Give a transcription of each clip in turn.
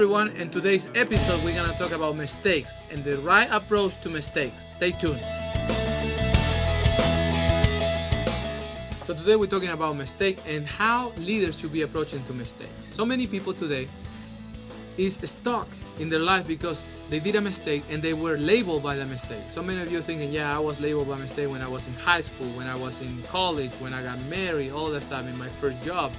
Everyone, in today's episode we're going to talk about mistakes and the right approach to mistakes. Stay tuned. So today we're talking about mistakes and how leaders should be approaching to mistakes. So many people today is stuck in their life because they did a mistake and they were labeled by the mistake. So many of you are thinking, yeah, I was labeled by mistake when I was in high school, when I was in college, when I got married, all that stuff, in my first job.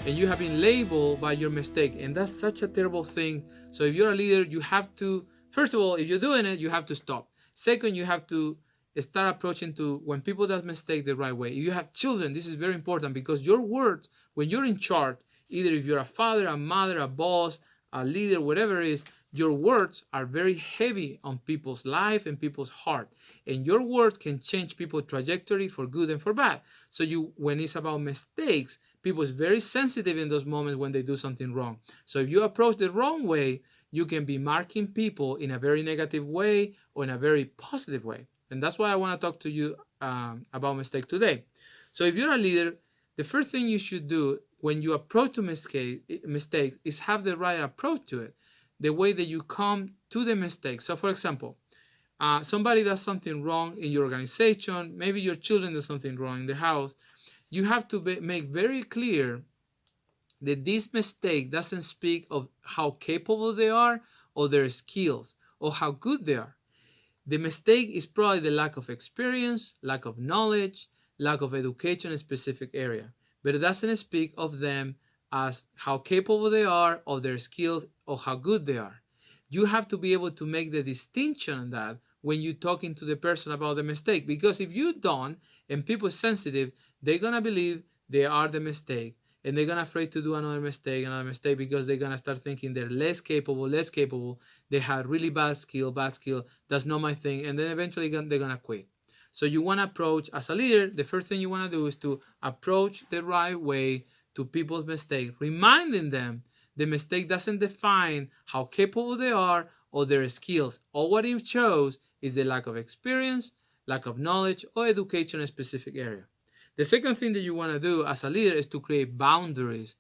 And you have been labeled by your mistake, and that's such a terrible thing. So if you're a leader, you have to, first of all, if you're doing it, you have to stop. Second, you have to start approaching to when people does mistake the right way. If you have children, this is very important because your words, when you're in charge, either if you're a father, a mother, a boss, a leader, whatever it is, your words are very heavy on people's life and people's heart, and your words can change people's trajectory for good and for bad. So when it's about mistakes, people is very sensitive in those moments when they do something wrong. So if you approach the wrong way, you can be marking people in a very negative way or in a very positive way. And that's why I want to talk to you about mistake today. So if you're a leader, the first thing you should do when you approach to mistake is have the right approach to it, the way that you come to the mistake. So for example, somebody does something wrong in your organization, maybe your children do something wrong in the house. You have to make very clear that this mistake doesn't speak of how capable they are or their skills or how good they are. The mistake is probably the lack of experience, lack of knowledge, lack of education in a specific area. But it doesn't speak of them as how capable they are, of their skills, or how good they are. You have to be able to make the distinction on that when you're talking to the person about the mistake. Because if you don't, and people are sensitive, they're going to believe they are the mistake. And they're going to afraid to do another mistake because they're going to start thinking they're less capable. They have really bad skill. That's not my thing. And then eventually they're going to quit. So you want to approach, as a leader, the first thing you want to do is to approach the right way to people's mistakes, reminding them the mistake doesn't define how capable they are or their skills. All what it shows is the lack of experience, lack of knowledge, or education in a specific area. The second thing that you want to do as a leader is to create boundaries.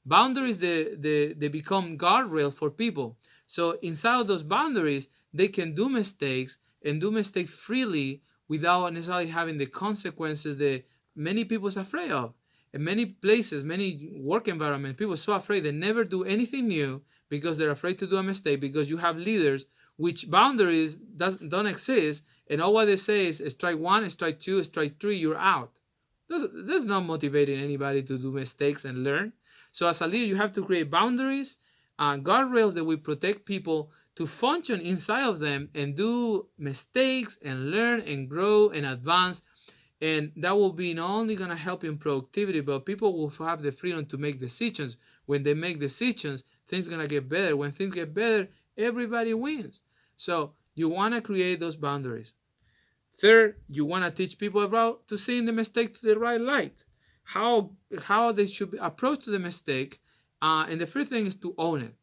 Boundaries, they become guardrails for people. So inside of those boundaries, they can do mistakes and do mistakes freely without necessarily having the consequences that many people are afraid of. In many places, many work environments, people are so afraid they never do anything new because they're afraid to do a mistake, because you have leaders which boundaries don't exist, and all what they say is strike one, strike two, strike three, you're out. That's not motivating anybody to do mistakes and learn. So as a leader, you have to create boundaries, guardrails that will protect people to function inside of them and do mistakes and learn and grow and advance. And that will be not only going to help in productivity, but people will have the freedom to make decisions. When they make decisions, things are going to get better. When things get better, everybody wins. So you want to create those boundaries. Third, you want to teach people about to seeing the mistake to the right light, how they should approach to the mistake. And the first thing is to own it.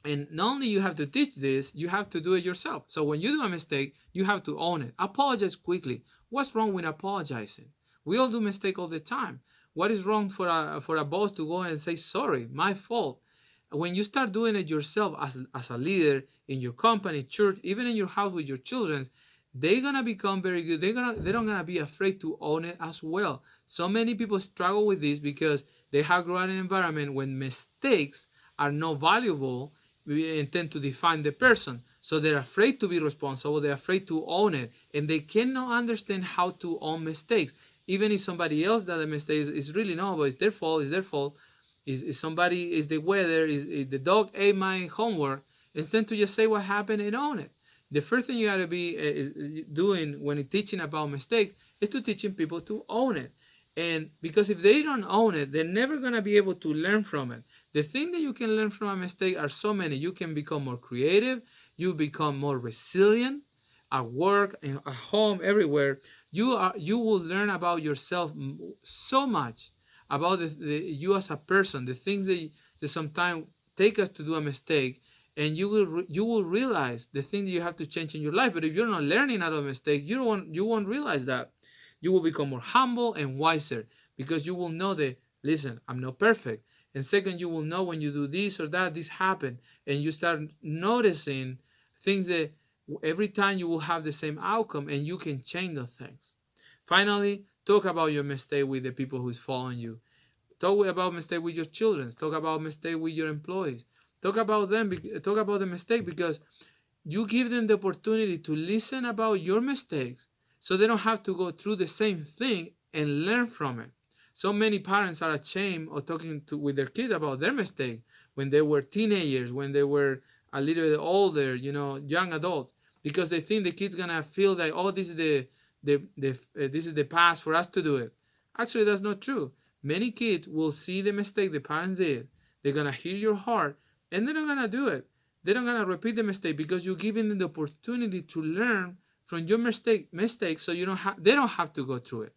And not only you have to teach this, you have to do it yourself. So when you do a mistake, you have to own it. Apologize quickly. What's wrong with apologizing? We all do mistakes all the time. What is wrong for a boss to go and say, sorry, my fault? When you start doing it yourself as a leader in your company, church, even in your house with your children, they're gonna become very good. They're not gonna be afraid to own it as well. So many people struggle with this because they have grown in an environment when mistakes are not valuable. We intend to define the person. So they're afraid to be responsible. They're afraid to own it, and they cannot understand how to own mistakes. Even if somebody else does a mistake, it's really not, but it's their fault. It's their fault. Is the weather? Is the dog ate my homework? Instead to just say what happened and own it. The first thing you got to be doing when teaching about mistakes is to teaching people to own it. And because if they don't own it, they're never going to be able to learn from it. The thing that you can learn from a mistake are so many. You can become more creative. You become more resilient at work, at home, everywhere. You will learn about yourself so much, about you as a person, the things that sometimes take us to do a mistake, and you will realize the thing that you have to change in your life. But if you're not learning out of a mistake, you won't realize that. You will become more humble and wiser because you will know that, listen, I'm not perfect. And second, you will know when you do this or that, this happen, and you start noticing things that every time you will have the same outcome, and you can change those things. Finally, talk about your mistake with the people who's following you. Talk about mistake with your children. Talk about mistake with your employees. Talk about them. Talk about the mistake, because you give them the opportunity to listen about your mistakes, so they don't have to go through the same thing and learn from it. So many parents are ashamed of talking with their kid about their mistake when they were teenagers, when they were a little bit older, young adults, because they think the kid's gonna feel like, oh, this is this is the past for us to do it. Actually, that's not true. Many kids will see the mistake the parents did. They're gonna hear your heart, and they're not gonna do it. They're not gonna repeat the mistake, because you're giving them the opportunity to learn from your mistake, so they don't have to go through it.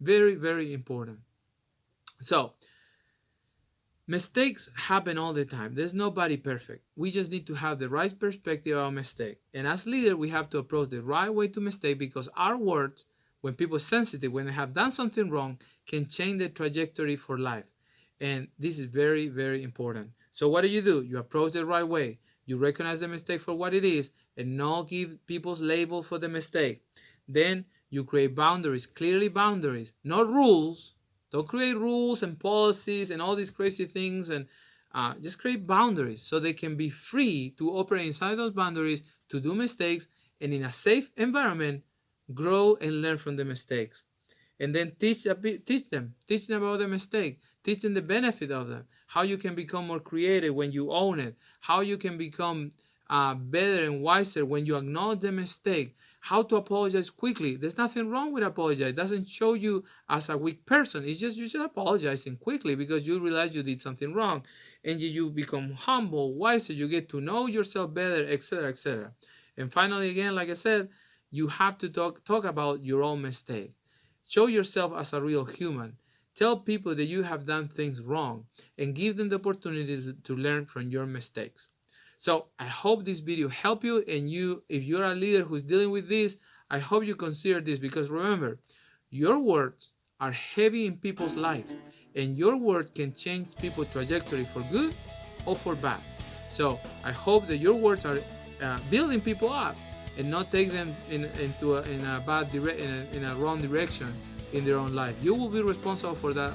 Very, very important. So mistakes happen all the time. There's nobody perfect. We just need to have the right perspective on mistake. And as leader, we have to approach the right way to mistake, because our words, when people are sensitive, when they have done something wrong, can change the trajectory for life. And this is very, very important. So what do? You approach the right way. You recognize the mistake for what it is, and not give people's label for the mistake. Then you create boundaries, clearly boundaries, not rules. Don't create rules and policies and all these crazy things, and just create boundaries so they can be free to operate inside those boundaries, to do mistakes, and in a safe environment, grow and learn from the mistakes. And then teach them about the mistake, teach them the benefit of them, how you can become more creative when you own it, how you can become better and wiser when you acknowledge the mistake, how to apologize quickly. There's nothing wrong with apologize. It doesn't show you as a weak person. It's just you should apologizing quickly, because you realize you did something wrong, and you become humble, wiser, you get to know yourself better, etc., etc. And finally, again, like I said, you have to talk about your own mistake. Show yourself as a real human. Tell people that you have done things wrong, and give them the opportunity to learn from your mistakes. So I hope this video helped you, and if you're a leader who's dealing with this, I hope you consider this, because remember, your words are heavy in people's life, and your word can change people's trajectory for good or for bad. So I hope that your words are building people up, and not take them in a wrong direction in their own life. You will be responsible for that,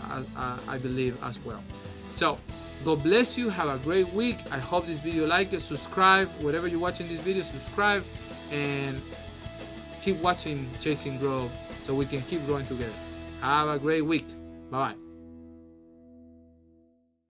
I believe, as well. So God bless you. Have a great week. I hope this video like it. Subscribe wherever you're watching this video. Subscribe and keep watching Chasing Growth, so we can keep growing together. Have a great week. Bye bye.